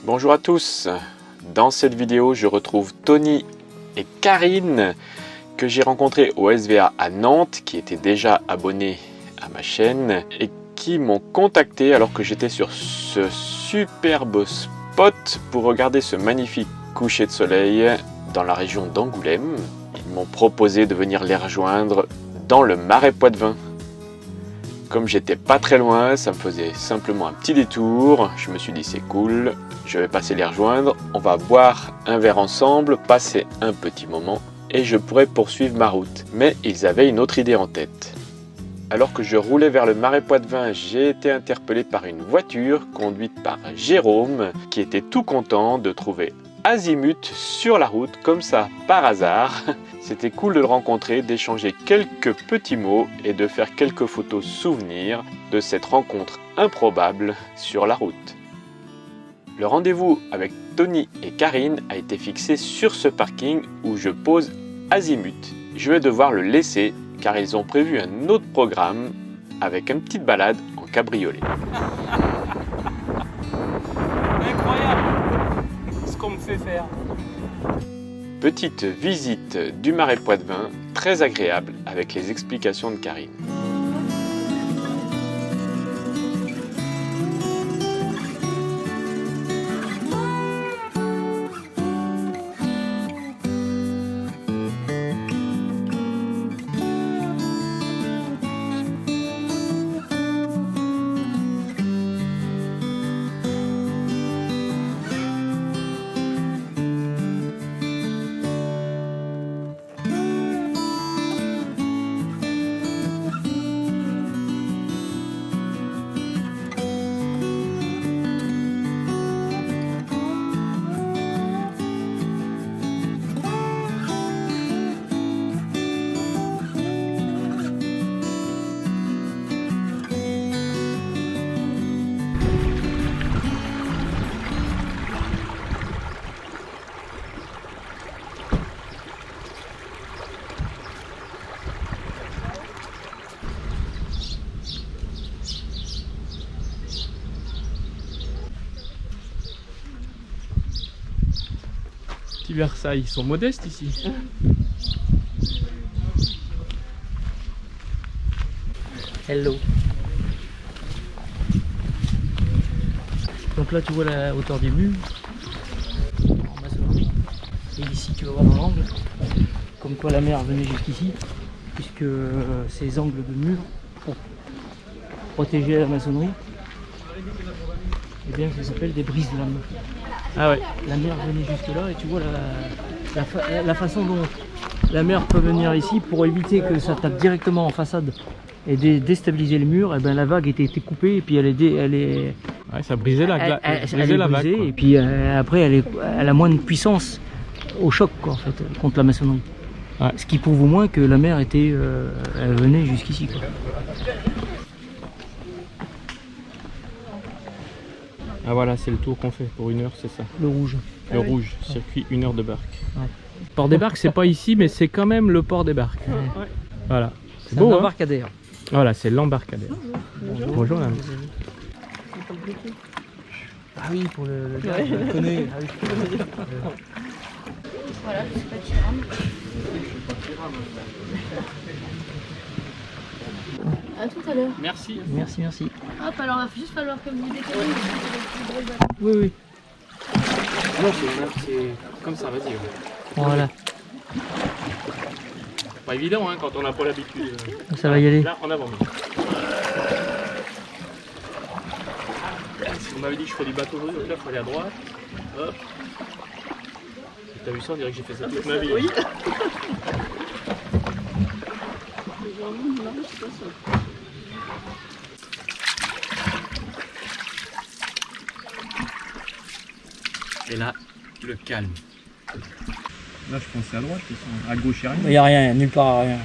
Bonjour à tous, dans cette vidéo je retrouve Tony et Karine que j'ai rencontrés au SVA à Nantes, qui étaient déjà abonnés à ma chaîne et qui m'ont contacté alors que j'étais sur ce superbe spot pour regarder ce magnifique coucher de soleil dans la région d'Angoulême. Ils m'ont proposé de venir les rejoindre dans le Marais Poitevin. Comme j'étais pas très loin, ça me faisait simplement un petit détour. Je me suis dit c'est cool, je vais passer les rejoindre. On va boire un verre ensemble, passer un petit moment et je pourrais poursuivre ma route. Mais ils avaient une autre idée en tête. Alors que je roulais vers le Marais Poitevin, j'ai été interpellé par une voiture conduite par Jérôme qui était tout content de trouver Azimut sur la route comme ça par hasard. C'était cool de le rencontrer, d'échanger quelques petits mots et de faire quelques photos souvenirs de cette rencontre improbable sur la route. Le rendez-vous avec Tony et Karine a été fixé sur ce parking où je pose Azimut. Je vais devoir le laisser car ils ont prévu un autre programme avec une petite balade en cabriolet. Incroyable ce qu'on me fait faire. Petite visite du Marais Poitevin, très agréable avec les explications de Karine. Petit Versailles, ils sont modestes ici. Hello. Donc là tu vois la hauteur des murs en maçonnerie. Et ici tu vas voir un angle. Comme quoi la mer venait jusqu'ici. Puisque ces angles de murs pour protéger la maçonnerie, eh bien ça s'appelle des brise-lames. Ah ouais. La mer venait jusque là et tu vois la façon dont la mer peut venir ici pour éviter que ça tape directement en façade et déstabiliser le mur. Et ben la vague était coupée et puis elle est Ouais, ça brisait la, elle brisait est la vague. brisée, Quoi. et puis après elle a moins de puissance au choc quoi, en fait, contre la maçonnerie. Ouais. Ce qui prouve au moins que la mer était elle venait jusqu'ici quoi. Ah voilà, c'est le tour qu'on fait pour 1 heure, c'est ça. Le rouge. Le rouge, circuit 1 heure de barque. Ouais. Port des Barques, c'est pas ici, mais c'est quand même le port des Barques. Ouais. Voilà. C'est beau, un hein. embarcadère. Voilà, c'est l'embarcadère. Bonjour, madame. Ah oui, pour le gars, je le connais. Ah oui. Voilà, je sais pas qui rentre. À tout à l'heure. Merci. Merci. Hop, alors il va juste falloir que vous décalez. Oui. Non, c'est comme ça, vas-y. Voilà, Pas évident, hein, quand on n'a pas l'habitude. ça va y aller. Là, en avant. Si vous m'avez dit que je ferais du bateau aujourd'hui, donc là, il faut aller à droite. Hop. T'as vu ça, on dirait que j'ai fait ça toute ma vie. Oui. Et là, le calme. Là, je pensais à droite, à gauche, il n'y a rien. Il n'y a rien, nulle part rien.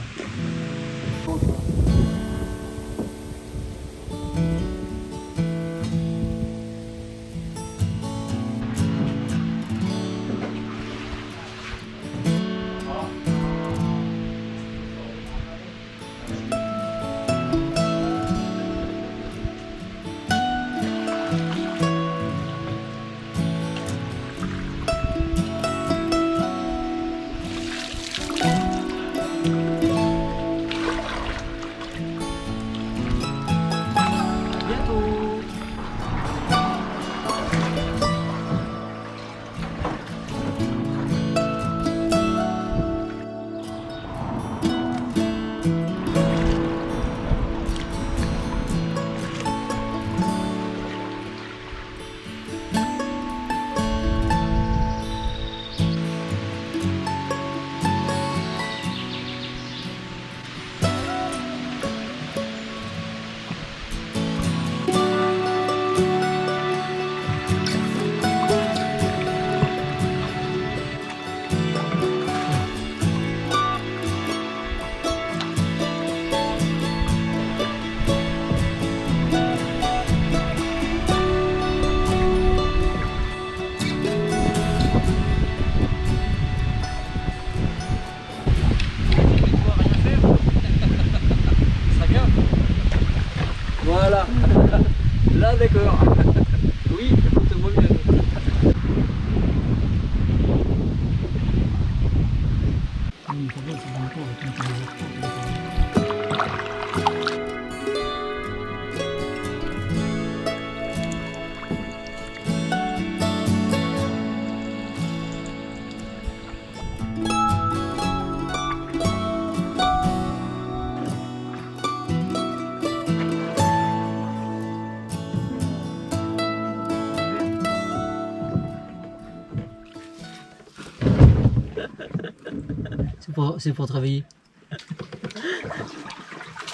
C'est pour travailler.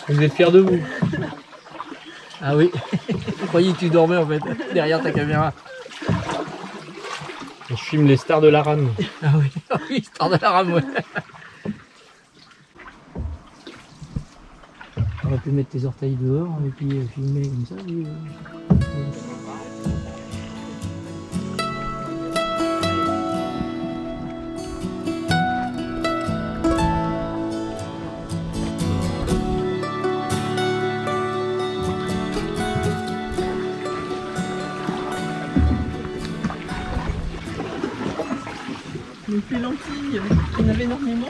Vous êtes fiers de vous? Ah oui, je croyais que tu dormais en fait, derrière ta caméra. Je filme les stars de la rame. Ah oui, histoire de la rame, ouais. On aurait pu mettre tes orteils dehors et puis filmer comme ça. Donc les lentilles, il y en avait énormément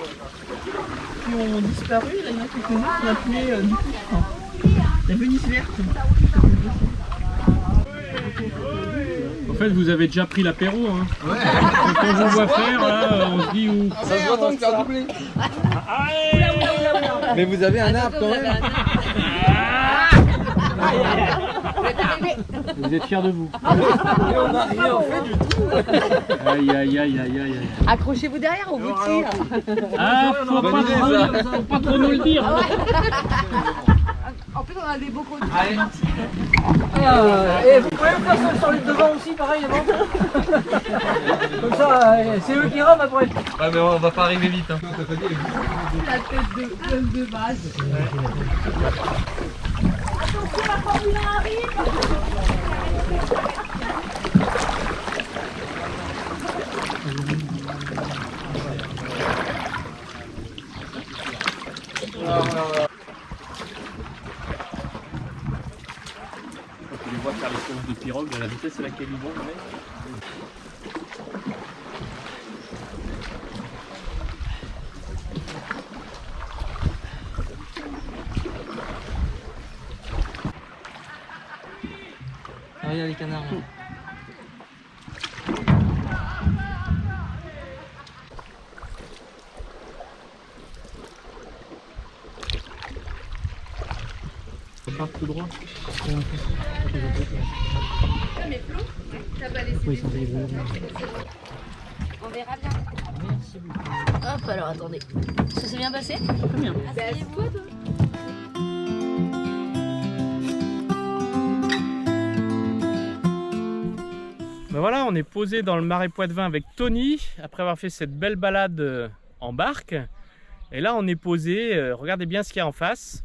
qui ont disparu. Là, il y en a quelques-unes qu'on appelait du coup la Venise verte. En fait, vous avez déjà pris l'apéro. Hein. Ouais. Quand on vous voit faire, là, on se dit où. Ça se voit tant que ça doubler. Mais vous avez un arbre quand même. Vous êtes fiers de vous. Et on n'a rien fait du tout. Aïe aïe aïe aïe aïe. Accrochez-vous derrière au bout de tir. Ah, faut pas trop nous le dire. Hein. En plus, on a des beaux produits. Et vous pouvez me faire sur les devant aussi, pareil, non? Comme ça, c'est eux qui rament après. Ouais, mais on va pas arriver vite. Hein. La tête de base. Tu les vois faire les courses de pirogue à la vitesse à laquelle ils vont, mais... Ah, il y a les canards. Là. On part tout droit. Mais Flo, t'as pas laissé. Oui, ils sont des bleus. On verra bien. Merci beaucoup. Hop, alors attendez. Ça s'est bien passé? Très bien. Asseyez-vous. Ben voilà, on est posé dans le Marais Poitevin avec Tony, après avoir fait cette belle balade en barque. Et là, on est posé, regardez bien ce qu'il y a en face.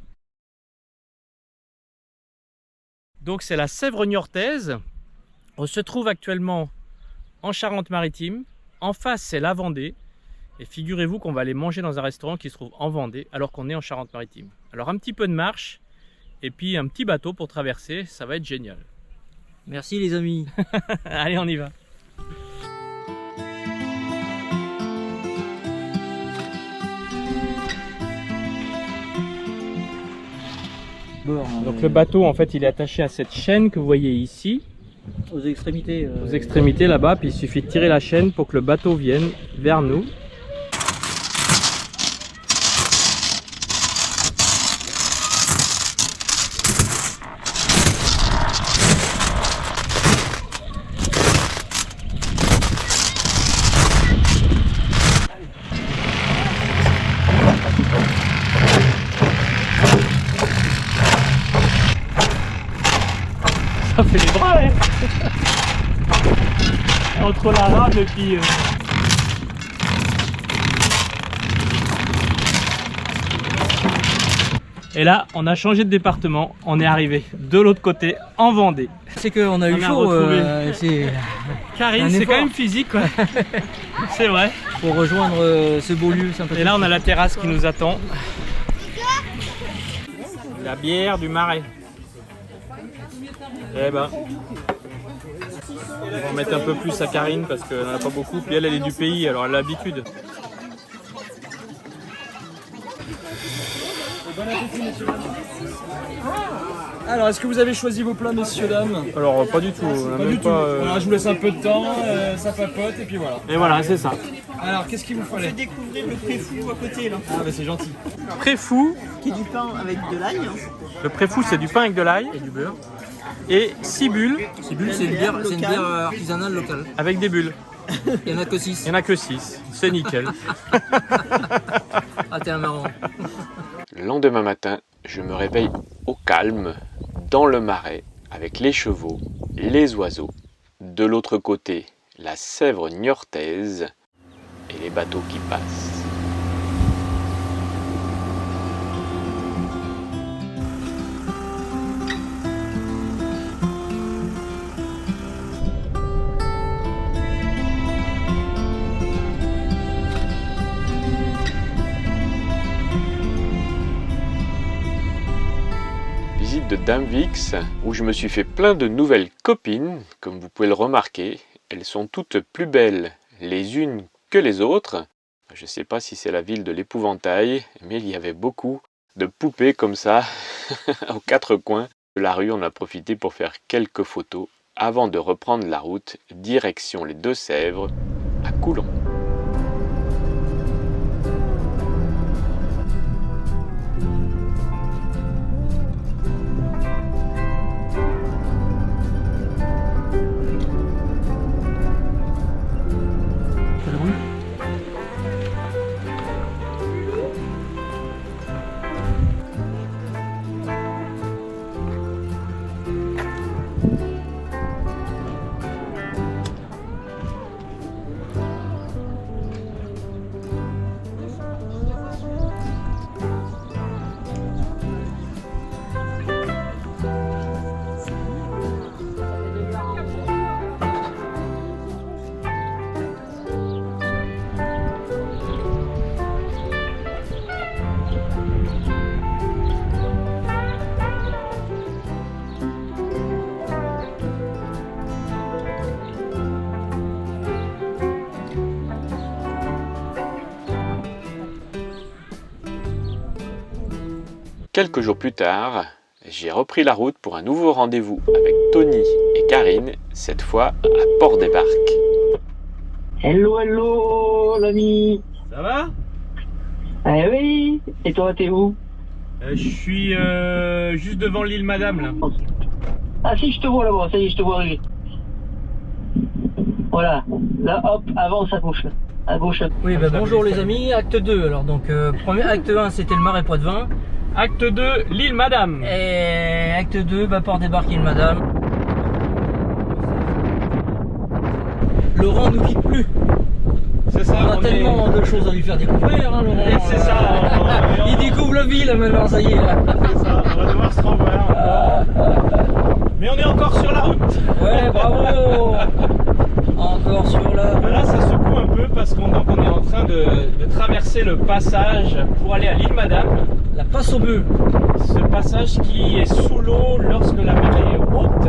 Donc c'est la Sèvre niortaise. On se trouve actuellement en Charente-Maritime. En face, c'est la Vendée. Et figurez-vous qu'on va aller manger dans un restaurant qui se trouve en Vendée, alors qu'on est en Charente-Maritime. Alors un petit peu de marche, et puis un petit bateau pour traverser, ça va être génial. Merci les amis. Allez, on y va. Donc le bateau, en fait, il est attaché à cette chaîne que vous voyez ici, Aux extrémités. aux extrémités là-bas, puis il suffit de tirer la chaîne pour que le bateau vienne vers nous. Ça fait les bras, hein. Entre la rame et puis... Et là, on a changé de département, on est arrivé de l'autre côté, en Vendée. C'est qu'on a eu On a chaud. retrouvé. C'est Karine, un c'est effort. quand même physique, quoi. C'est vrai. pour rejoindre ce beau lieu sympathique. Et là, on a la terrasse qui nous attend. La bière du Marais. Eh ben, on va en mettre un peu plus à Karine parce qu'elle n'en a pas beaucoup. Puis elle est du pays, alors elle a l'habitude. Alors, est-ce que vous avez choisi vos plats, messieurs, dames? Alors, pas du tout. on a Pas même du tout. Voilà, je vous laisse un peu de temps, ça papote, et puis voilà. Et voilà, c'est ça. Alors, qu'est-ce qu'il vous fallait? Découvrir le préfou à côté là. Ah, bah c'est gentil. Préfou. Qui est du pain avec de l'ail. Le préfou, c'est du pain avec de l'ail. Et du beurre. Et Cibule C'est une bière artisanale locale. avec des bulles. Il n'y en a que 6. Il n'y en a que 6, c'est nickel. Ah, t'es un marrant. Le lendemain matin, je me réveille au calme, dans le marais, avec les chevaux, les oiseaux. De l'autre côté, la Sèvre niortaise et les bateaux qui passent. Visite de Dame Vix, où je me suis fait plein de nouvelles copines, comme vous pouvez le remarquer. Elles sont toutes plus belles les unes que les autres. Je ne sais pas si c'est la ville de l'épouvantail, mais il y avait beaucoup de poupées comme ça, aux quatre coins de la rue. On a profité pour faire quelques photos avant de reprendre la route, direction les Deux-Sèvres, à Coulon. Quelques jours plus tard, j'ai repris la route pour un nouveau rendez-vous avec Tony et Karine, cette fois à Port-des-Barques. Hello, hello, l'ami. Ça va? Eh oui. Et toi, t'es où? Je suis juste devant l'île Madame là. Ah si, je te vois là-bas, ça y est, je te vois arriver. Voilà, là hop, avance à gauche. À gauche. Oui, bah, bonjour les amis, acte 2. Alors donc, premier acte 1 c'était le Marais Poitevin. Acte 2, l'île Madame. Et acte 2, bah, Port-des-Barques, l'île Madame. Laurent nous quitte plus. C'est ça, On a tellement de choses à lui faire découvrir, hein, Laurent. C'est ça. Il découvre la ville maintenant, ça y est. Là. C'est ça, on va devoir se revoir encore. Mais on est encore sur la route. Ouais, bravo. Encore sur la route. Là, ça secoue un peu parce qu'on est en train de traverser le passage pour aller à l'île Madame. La passe au bœuf. Ce passage qui est sous l'eau lorsque la marée est haute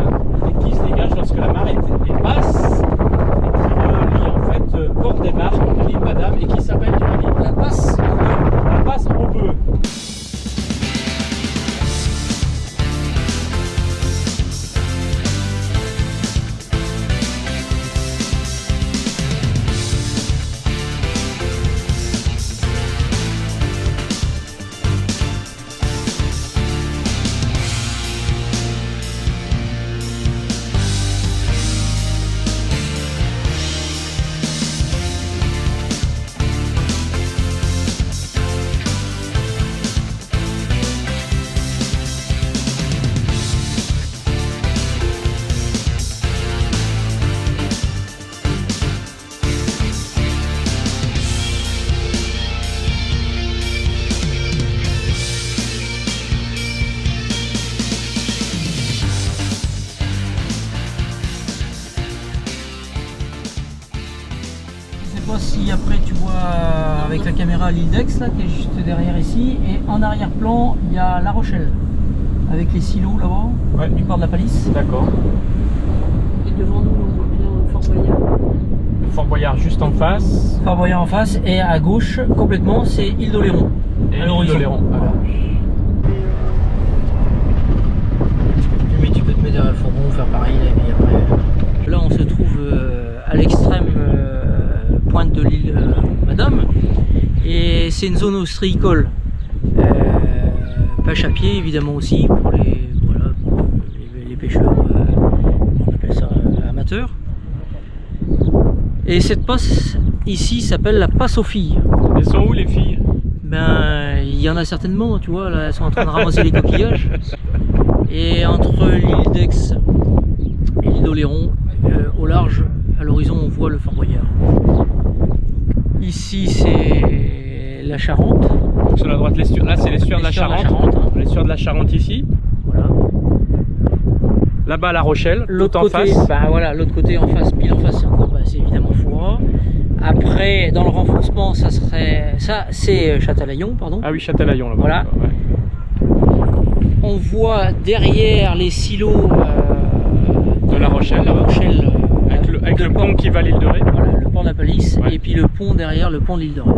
et qui se dégage lorsque la marée est basse et qui relie en fait Port-des-Barques à l'île Madame et qui s'appelle La passe au bœuf. la passe au bœuf. Si après tu vois avec la caméra l'île d'Aix là qui est juste derrière ici et en arrière-plan il y a La Rochelle avec les silos là-bas du port de la Palisse. D'accord. Et devant nous, on voit bien Fort Boyard. Fort Boyard juste en face. Fort Boyard en face et à gauche complètement c'est Île d'Oléron. Et à l'horizon. l'Oléron. Voilà. Mais tu peux te mettre derrière le fourgon, faire pareil et puis après. Là on se trouve à l'extrême pointe de l'île Madame et c'est une zone ostréicole, pêche à pied évidemment aussi pour les pêcheurs on appelle ça amateurs Et cette passe ici s'appelle la passe aux filles. Elles sont où les filles? Ben, il y en a certainement, tu vois, là elles sont en train de ramasser les coquillages. Et entre l'île d'Aix et l'île d'Oléron, au large, à l'horizon, on voit le Fort Boyard. Ici, c'est la Charente. Sur la droite, l'estuaire. Là, c'est l'estuaire de la Charente. Hein. L'estuaire de la Charente ici. Voilà. Là-bas, La Rochelle, L'autre tout en côté, face. bah voilà, l'autre côté en face, pile en face, c'est encore, bah, c'est évidemment Foura. Après, dans le renforcement, ça serait, ça, c'est Châtelaillon, pardon. Ah oui, Châtelaillon là-bas. Voilà. Ouais. On voit derrière les silos De La Rochelle, La là-bas. Rochelle, Avec le pont qui va à l'île de Ré. voilà, le pont de la Palisse, Ouais. et puis le pont derrière, le pont de l'île de Ré.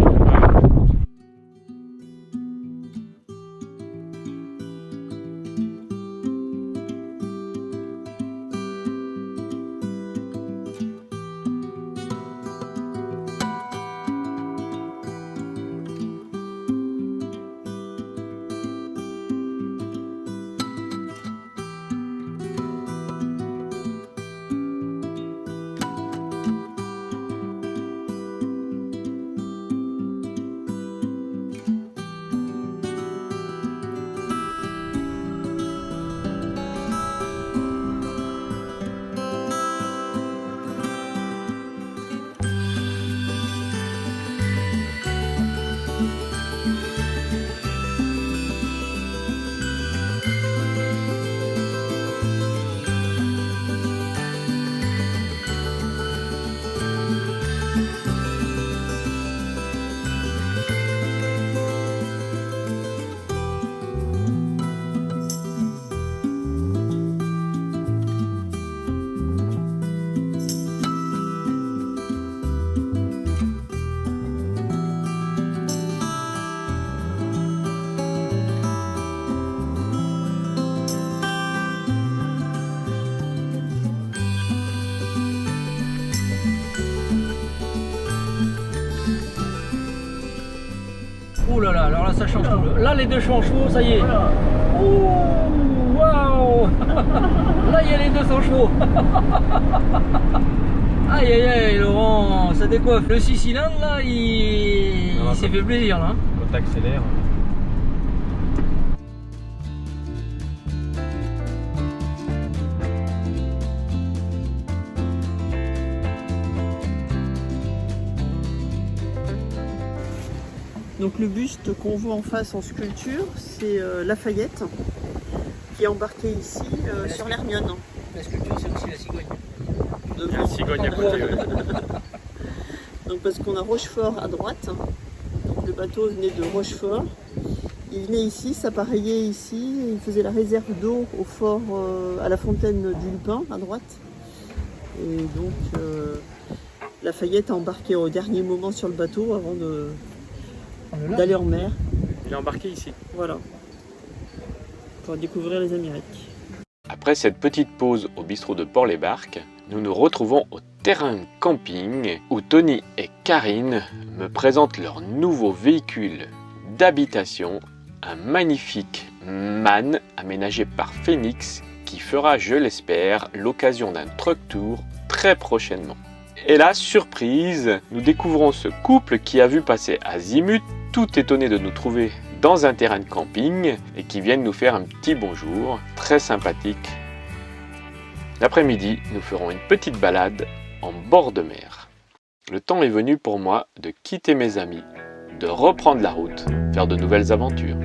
Oh là là, alors là ça change tout. Là les 2 chevaux, ça y est. Ouh, waouh. Là il y a les 200 chevaux. Aïe aïe aïe Laurent, ça décoiffe. Le 6 cylindres là, il s'est fait plaisir là. Quand t'accélères. Donc le buste qu'on voit en face en sculpture, c'est Lafayette qui est embarqué ici sur l'Hermione. La sculpture c'est aussi la cigogne. Il y a un cigogne à côté. Donc parce qu'on a Rochefort à droite, donc le bateau venait de Rochefort, il venait ici, s'appareillait ici, il faisait la réserve d'eau au fort, à la fontaine du Lupin à droite. Et donc Lafayette a embarqué au dernier moment sur le bateau avant d'aller en mer. Il est embarqué ici. Voilà, pour découvrir les Amériques. Après cette petite pause au bistrot de Port-les-Barques, nous nous retrouvons au terrain de camping où Tony et Karine me présentent leur nouveau véhicule d'habitation, un magnifique MAN aménagé par Phoenix qui fera, je l'espère, l'occasion d'un truck tour très prochainement. Et là, surprise, nous découvrons ce couple qui a vu passer Azimut, tout étonné de nous trouver dans un terrain de camping et qui viennent nous faire un petit bonjour, très sympathique. L'après-midi, nous ferons une petite balade en bord de mer. Le temps est venu pour moi de quitter mes amis, de reprendre la route, faire de nouvelles aventures.